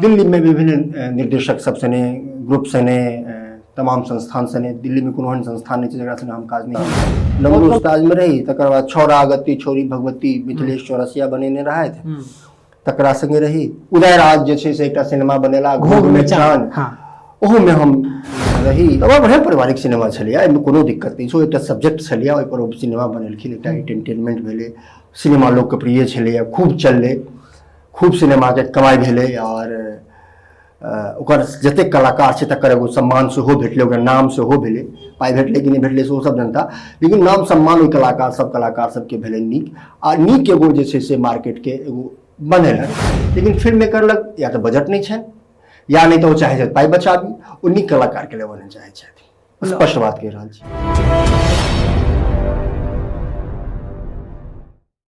दिल्ली में विभिन्न निर्देशक सब सने, ग्रुप सने, तमाम संस्थान सने, दिल्ली में कोनो एहन संस्थान नहीं जरा से हम काज नहीं नमरू उस्ताद में रही, तकर बाद छौरा अगत्ती छोरी भगवती मिथिलेश चौरसिया बनेने रहा थे, तकरा संगे रही। उदयराज जे छे से एकटा सिनेमा बनेला घोग में चांद, ओहो में हम रही। तब बढ़िया पारिवारिक सिनेमा छलिया, एहिमे कोनो दिक्कत नहीं छो, एकटा सब्जेक्ट छलिया, ओहि पर ओ सिनेमा बनेलखिन, एकटा एंटरटेनमेंट भेले, सिनेमा लोकप्रिय छलै, खूब चललै, खूब सिनेमा के कमाई भेलै, और ओकर जतेक कलाकार छै तकर एगो सम्मान सेहो भेटलै, ओकर नाम सेहो भेलै, पाइ भेटलै कि नहि भेटलै सेहो सब जनता, लेकिन नाम सम्मान ओहि कलाकार सबके भेलै नीक, आ नीक एगो जे छै से मार्केट के एगो बनेलक। लेकिन फिल्म मेकर लग या तऽ बजट नहीं छनि, या नहीं तो वो चाहे पाई बचाबी, वो नीक कलाकार के लिए बने चाहे छथि, स्पष्ट बात कहि रहल छी।